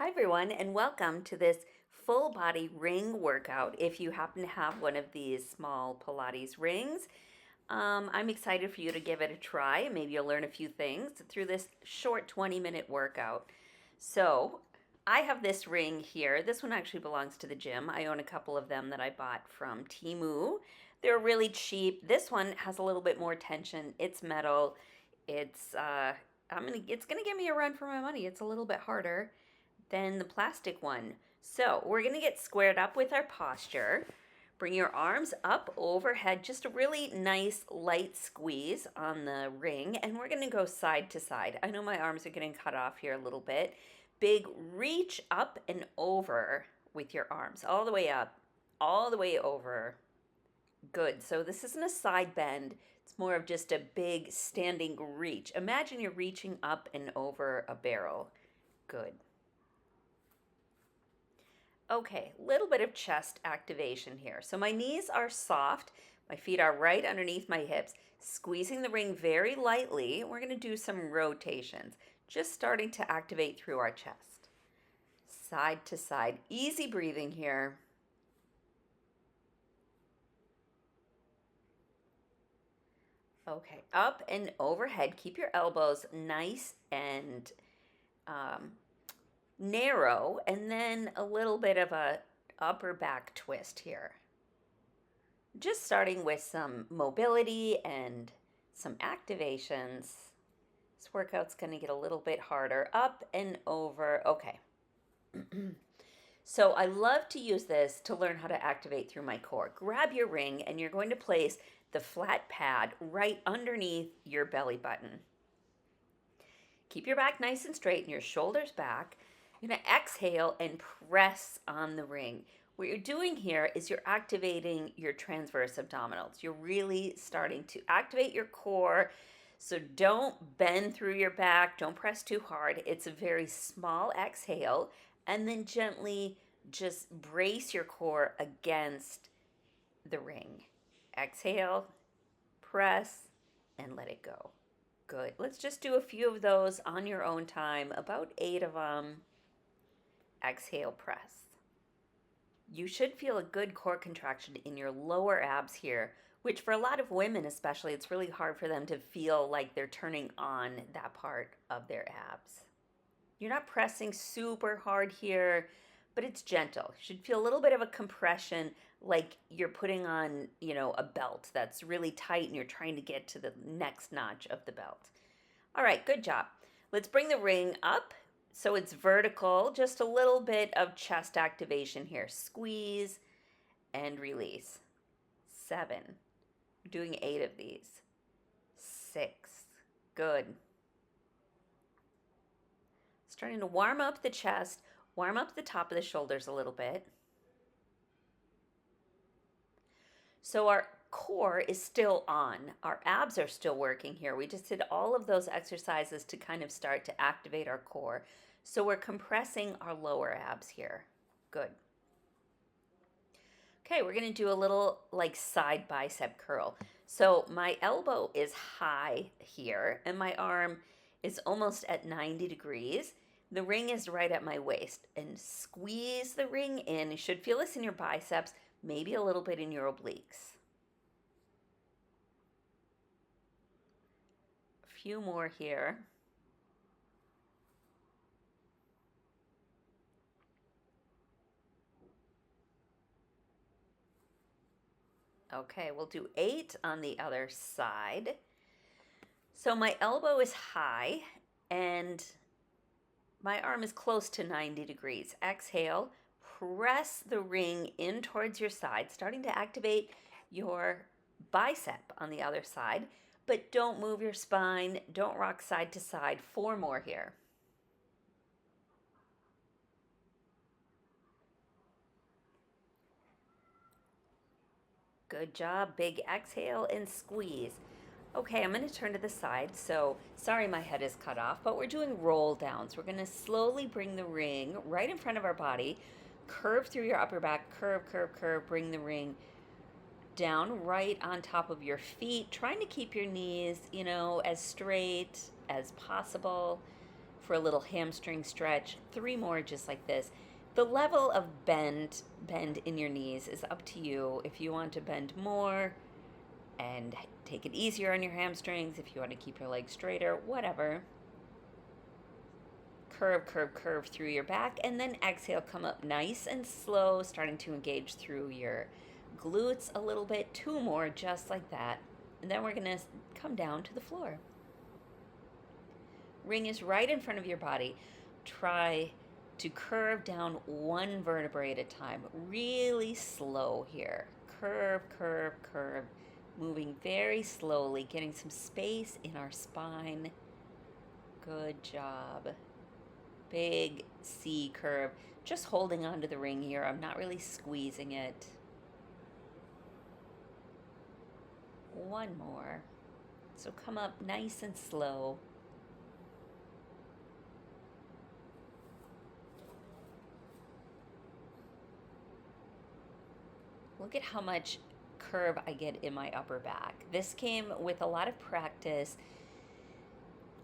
Hi, everyone, and welcome to this full body ring workout. If you happen to have one of these small Pilates rings, I'm excited for you to give it a try, and maybe you'll learn a few things through this short 20-minute workout. So, I have this ring here. This one actually belongs to the gym. I own a couple of them that I bought from Temu. They're really cheap. This one has a little bit more tension. It's metal. It's gonna give me a run for my money. It's a little bit harder than the plastic one. So we're gonna get squared up with our posture. Bring your arms up overhead, just a really nice light squeeze on the ring, and we're gonna go side to side. I know my arms are getting cut off here a little bit. Big reach up and over with your arms, all the way up, all the way over. Good. So this isn't a side bend. It's more of just a big standing reach. Imagine you're reaching up and over a barrel. Good. Okay, little bit of chest activation here. So my knees are soft, my feet are right underneath my hips, squeezing the ring very lightly. We're gonna do some rotations, just starting to activate through our chest. Side to side, easy breathing here. Okay, up and overhead. Keep your elbows nice and um, narrow, and then a little bit of a upper back twist here. Just starting with some mobility and some activations. This workout's going to get a little bit harder. Up and over. Okay. So I love to use this to learn how to activate through my core. Grab your ring and you're going to place the flat pad right underneath your belly button. Keep your back nice and straight and your shoulders back. You're going to exhale and press on the ring. What you're doing here is you're activating your transverse abdominals. You're really starting to activate your core. So don't bend through your back. Don't press too hard. It's a very small exhale. And then gently just brace your core against the ring. Exhale, press, and let it go. Good. Let's just do a few of those on your own time, about 8 of them. Exhale, press. You should feel a good core contraction in your lower abs here, which for a lot of women especially, it's really hard for them to feel like they're turning on that part of their abs. You're not pressing super hard here, but it's gentle. You should feel a little bit of a compression, like you're putting on, a belt that's really tight and you're trying to get to the next notch of the belt. All right, good job. Let's bring the ring up so it's vertical, just a little bit of chest activation here. Squeeze and release. 7. Doing 8 of these. 6. Good. Starting to warm up the chest, warm up the top of the shoulders a little bit. So our core is still on. Our abs are still working here. We just did all of those exercises to kind of start to activate our core. So we're compressing our lower abs here. Good. Okay, we're going to do a little like side bicep curl. So my elbow is high here and my arm is almost at 90 degrees. The ring is right at my waist, and squeeze the ring in. You should feel this in your biceps, maybe a little bit in your obliques. A few more here. Okay, we'll do 8 on the other side. So my elbow is high and my arm is close to 90 degrees. Exhale, press the ring in towards your side, starting to activate your bicep on the other side, but don't move your spine, don't rock side to side. 4 more here. Good job. Big exhale and squeeze. Okay, I'm going to turn to the side. So, sorry my head is cut off, but we're doing roll downs. We're going to slowly bring the ring right in front of our body, curve through your upper back, curve, curve, curve, bring the ring down right on top of your feet, trying to keep your knees, as straight as possible. for a little hamstring stretch. 3 more just like this. The level of bend in your knees is up to you. If you want to bend more and take it easier on your hamstrings, if you want to keep your legs straighter, whatever. Curve, curve, curve through your back, and then exhale, come up nice and slow, starting to engage through your glutes a little bit. 2 more just like that. And then we're going to come down to the floor. Ring is right in front of your body. Try to curve down 1 vertebrae at a time. Really slow here. Curve, curve, curve. Moving very slowly, getting some space in our spine. Good job. Big C curve. Just holding onto the ring here. I'm not really squeezing it. 1 more. So come up nice and slow. Look at how much curve I get in my upper back. This came with a lot of practice.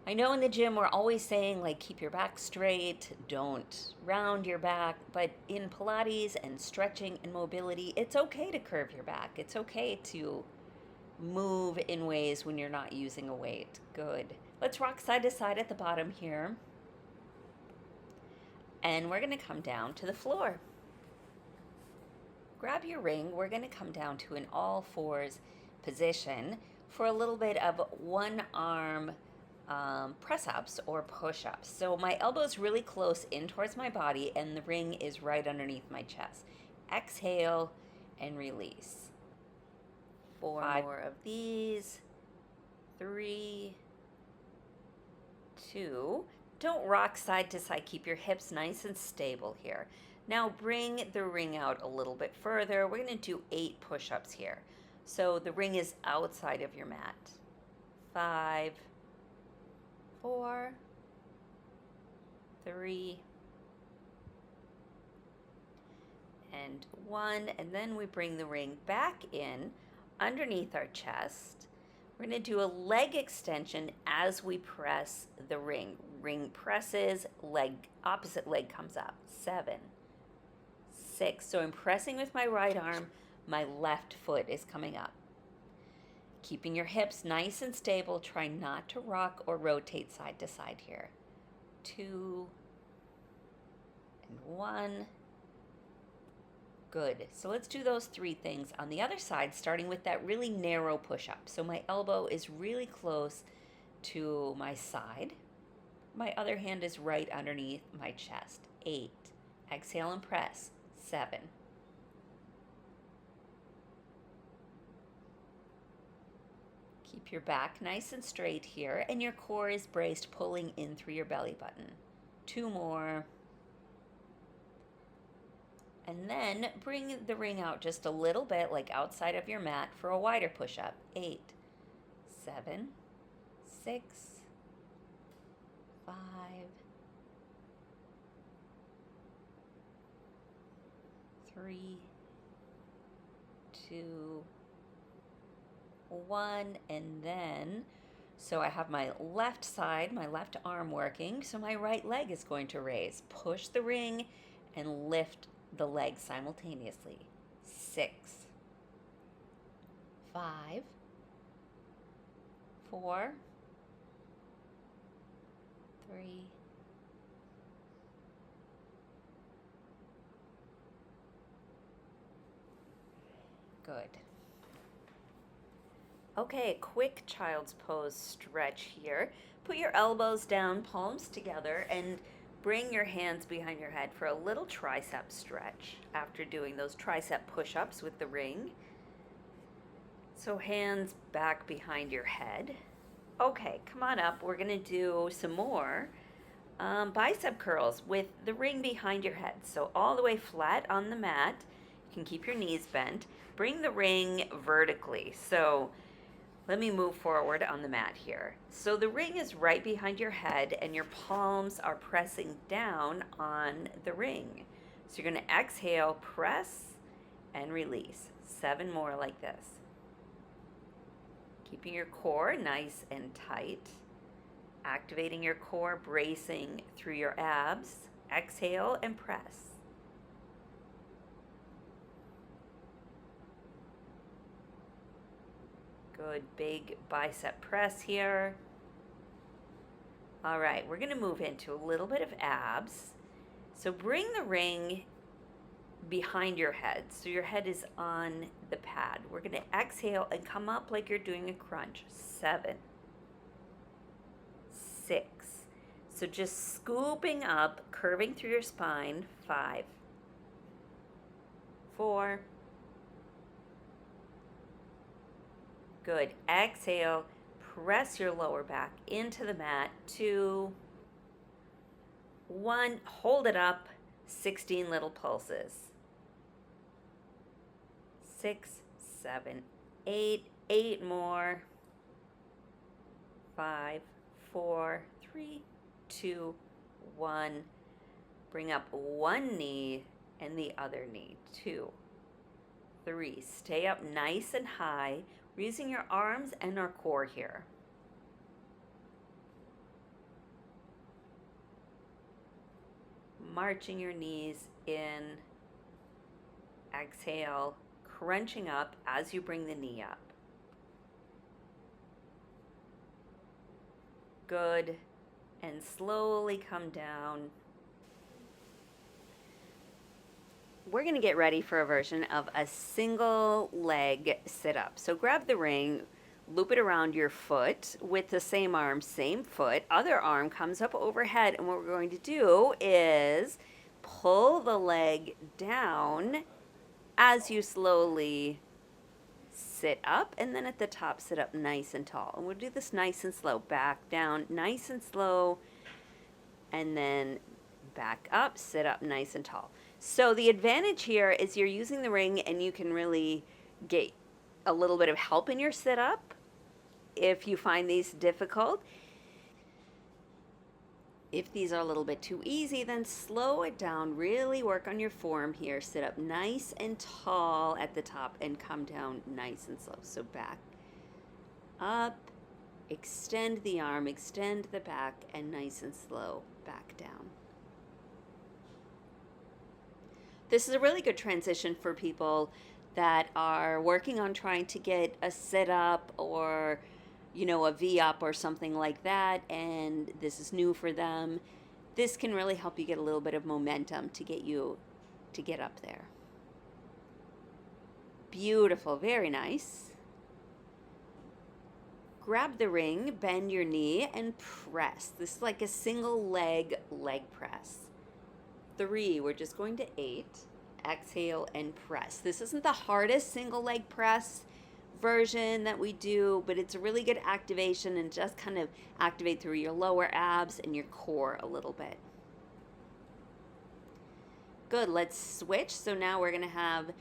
I know in the gym we're always saying, like, keep your back straight, don't round your back, but in Pilates and stretching and mobility, it's okay to curve your back. It's okay to move in ways when you're not using a weight. Good. Let's rock side to side at the bottom here. And we're going to come down to the floor. Grab your ring. We're going to come down to an all fours position for a little bit of 1 arm press-ups or push-ups. So my elbow's really close in towards my body and the ring is right underneath my chest. Exhale and release. 4 more of these. 3, 2. Don't rock side to side. Keep your hips nice and stable here. Now bring the ring out a little bit further. We're going to do 8 push-ups here. So the ring is outside of your mat. 5, 4, 3, and 1. And then we bring the ring back in underneath our chest. We're going to do a leg extension as we press the ring. Ring presses, opposite leg comes up. 7, 6. So I'm pressing with my right arm. My left foot is coming up. Keeping your hips nice and stable. Try not to rock or rotate side to side here. 2 and 1. Good. So let's do those 3 things on the other side, starting with that really narrow push-up. So my elbow is really close to my side. My other hand is right underneath my chest. 8. Exhale and press. 7. Keep your back nice and straight here, and your core is braced, pulling in through your belly button. 2 more. And then bring the ring out just a little bit, like outside of your mat, for a wider push-up. 8, 7, 6, 5, 3, 2, 1, and then, so I have my left side, my left arm working, so my right leg is going to raise. Push the ring and lift the leg simultaneously. 6, 5, 4, 3, 2. Good. Okay, quick child's pose stretch here. Put your elbows down, palms together, and bring your hands behind your head for a little tricep stretch after doing those tricep push-ups with the ring. So hands back behind your head. Okay, come on up. We're going to do some more bicep curls with the ring behind your head. So all the way flat on the mat. You can keep your knees bent. Bring the ring vertically. So let me move forward on the mat here. So the ring is right behind your head and your palms are pressing down on the ring. So you're going to exhale, press, and release. 7 more like this. Keeping your core nice and tight. activating your core, bracing through your abs. Exhale and press. Good, big bicep press here. All right, we're going to move into a little bit of abs. So bring the ring behind your head. So your head is on the pad. We're going to exhale and come up like you're doing a crunch. 7, 6. So just scooping up, curving through your spine. 5, 4. Good. Exhale. Press your lower back into the mat. 2, 1. Hold it up. 16 little pulses. 6, 7, 8. 8 more. 5, 4, 3, 2, 1. Bring up one knee and the other knee. 2, 3. Stay up nice and high. We're using your arms and our core here. Marching your knees in. Exhale, crunching up as you bring the knee up. Good. And slowly come down. We're going to get ready for a version of a single leg sit-up. So grab the ring, loop it around your foot with the same arm, same foot. Other arm comes up overhead, and what we're going to do is pull the leg down as you slowly sit up, and then at the top sit up nice and tall. And we'll do this nice and slow. Back down, nice and slow, and then back up, sit up nice and tall. So the advantage here is you're using the ring and you can really get a little bit of help in your sit-up if you find these difficult. If these are a little bit too easy, then slow it down. Really work on your form here. Sit up nice and tall at the top and come down nice and slow. So back up, extend the arm, extend the back, and nice and slow back down. This is a really good transition for people that are working on trying to get a sit-up or, a V-up or something like that, and this is new for them. This can really help you get a little bit of momentum to get you to get up there. Beautiful, very nice. Grab the ring, bend your knee, and press. This is like a single leg press. 3, we're just going to 8. Exhale and press. This isn't the hardest single leg press version that we do, but it's a really good activation and just kind of activate through your lower abs and your core a little bit. Good, let's switch. So now we're going to have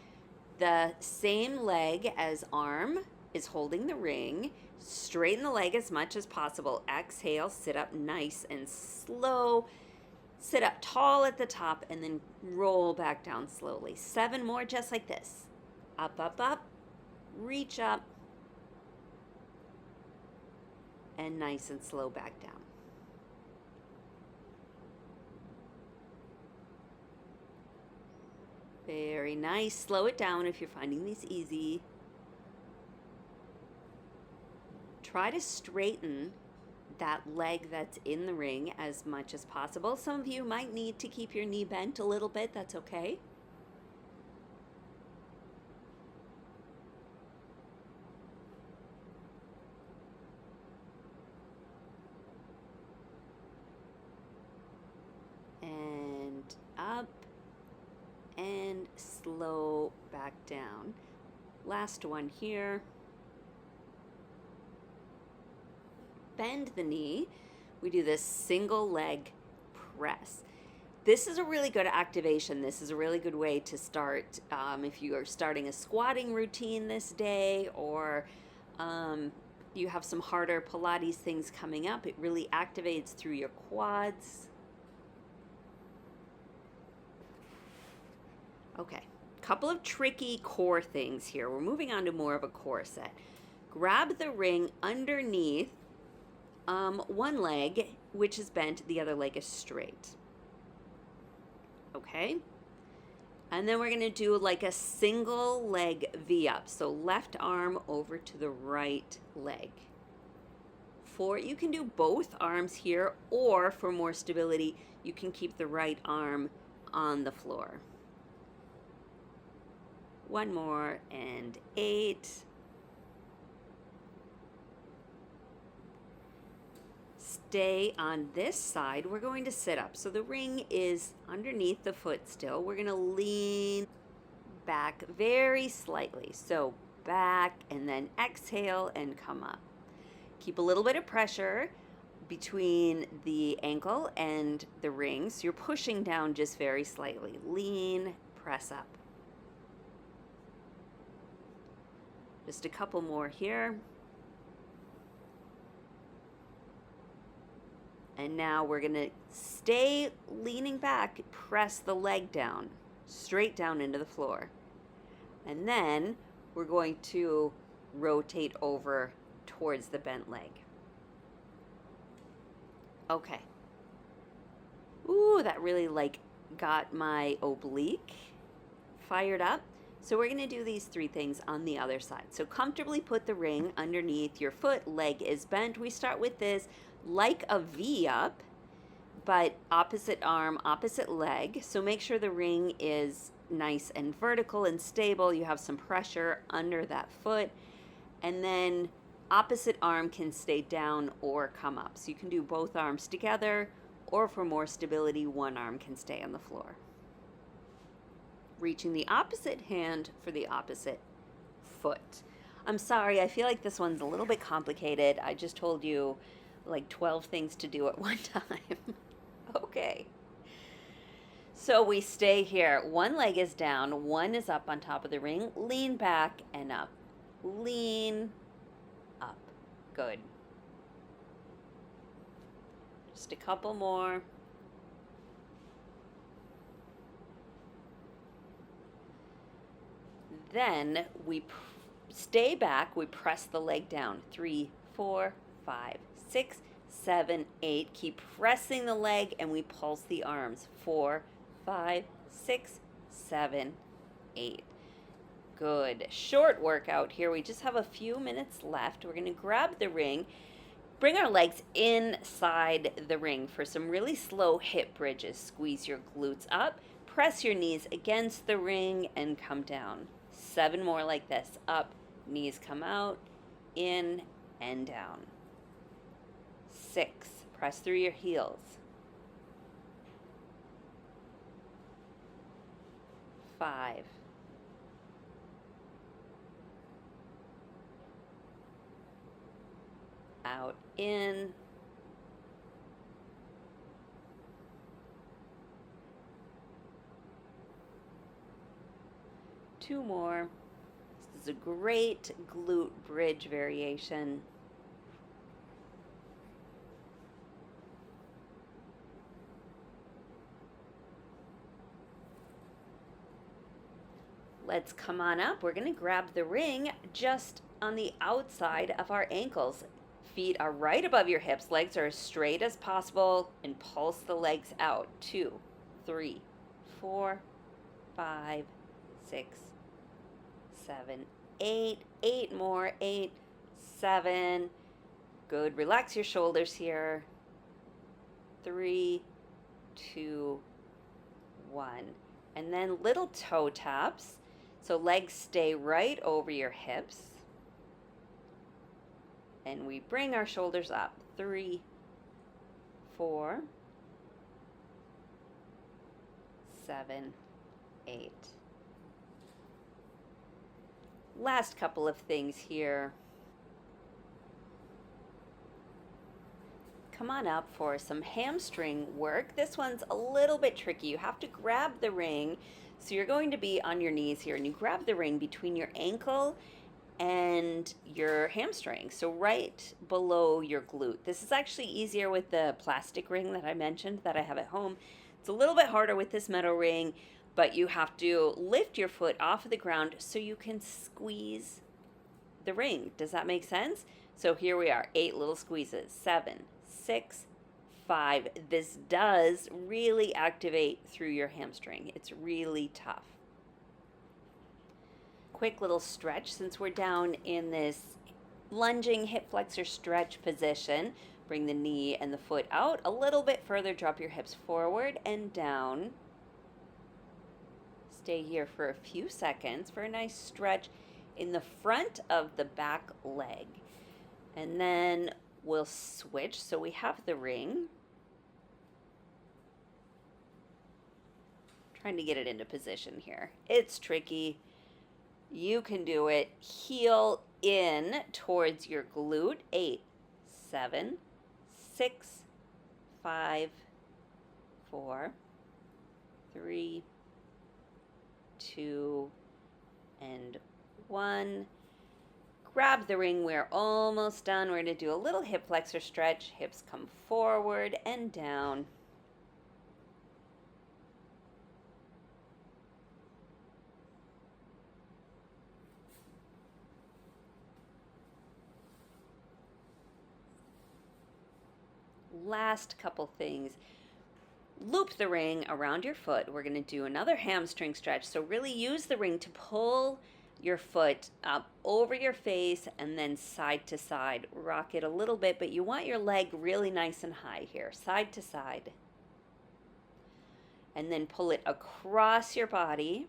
the same leg as arm is holding the ring. Straighten the leg as much as possible. Exhale, sit up nice and slow. Sit up tall at the top and then roll back down slowly. 7 more just like this. Up, up, up. Reach up. And nice and slow back down. Very nice. Slow it down if you're finding these easy. Try to straighten that leg that's in the ring as much as possible. Some of you might need to keep your knee bent a little bit. That's okay. And up and slow back down. Last one here. Bend the knee. We do this single leg press. This is a really good activation. This is a really good way to start if you are starting a squatting routine this day, or you have some harder Pilates things coming up. It really activates through your quads. Okay, couple of tricky core things here. We're moving on to more of a core set. Grab the ring underneath one leg, which is bent, the other leg is straight. Okay? And then we're going to do like a single leg V up. So left arm over to the right leg. You can do both arms here, or for more stability, you can keep the right arm on the floor. One more, and 8. Stay on this side. We're going to sit up. So the ring is underneath the foot still. We're going to lean back very slightly. So back, and then exhale and come up. Keep a little bit of pressure between the ankle and the ring. So you're pushing down just very slightly. Lean, press up. Just a couple more here. And now we're going to stay leaning back, press the leg down, straight down into the floor. And then we're going to rotate over towards the bent leg. Okay. Ooh, that really got my oblique fired up. So we're going to do these 3 things on the other side. So comfortably put the ring underneath your foot, leg is bent. We start with this like a V up, but opposite arm, opposite leg. So make sure the ring is nice and vertical and stable. You have some pressure under that foot. And then opposite arm can stay down or come up. So you can do both arms together, or for more stability, one arm can stay on the floor. Reaching the opposite hand for the opposite foot. I'm sorry, I feel like this one's a little bit complicated. I just told you like 12 things to do at one time. Okay. So we stay here. One leg is down, one is up on top of the ring. Lean back and up. Lean up. Good. Just a couple more. Then we stay back, we press the leg down. 3, 4, 5, 6, 7, 8. Keep pressing the leg and we pulse the arms. 4, 5, 6, 7, 8. Good. Short workout here. We just have a few minutes left. We're going to grab the ring, bring our legs inside the ring for some really slow hip bridges. Squeeze your glutes up, press your knees against the ring and come down. 7 more like this. Up, knees come out, in and down. 6, press through your heels. 5, 'Out, in. 2 more. This is a great glute bridge variation. Let's come on up. We're going to grab the ring just on the outside of our ankles. Feet are right above your hips. Legs are as straight as possible and pulse the legs out. 2, 3, 4, 5, 6, 7, 8. 8 more. 8, 7. Good. Relax your shoulders here. 3, 2, 1. And then little toe taps. So legs stay right over your hips. And we bring our shoulders up. 3, 4, 7, 8. Last couple of things here. Come on up for some hamstring work. This one's a little bit tricky. You have to grab the ring. So you're going to be on your knees here, and you grab the ring between your ankle and your hamstring, so right below your glute. This is actually easier with the plastic ring that I mentioned that I have at home. It's a little bit harder with this metal ring, but you have to lift your foot off of the ground so you can squeeze the ring. Does that make sense? So here we are, 8 little squeezes. 7, 6, 5. This does really activate through your hamstring. It's really tough. Quick little stretch since we're down in this lunging hip flexor stretch position. Bring the knee and the foot out a little bit further. Drop your hips forward and down. Stay here for a few seconds for a nice stretch in the front of the back leg. And then we'll switch. So we have the ring. Trying to get it into position here. It's tricky. You can do it. Heel in towards your glute. 8, 7, 6, 5, 4, 3, 2, and 1. Grab the ring. We're almost done. We're going to do a little hip flexor stretch. Hips come forward and down. Last couple things. Loop the ring around your foot. We're going to do another hamstring stretch. So really use the ring to pull your foot up over your face and then side to side. Rock it a little bit, but you want your leg really nice and high here, side to side. And then pull it across your body.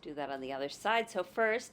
Do that on the other side. So first,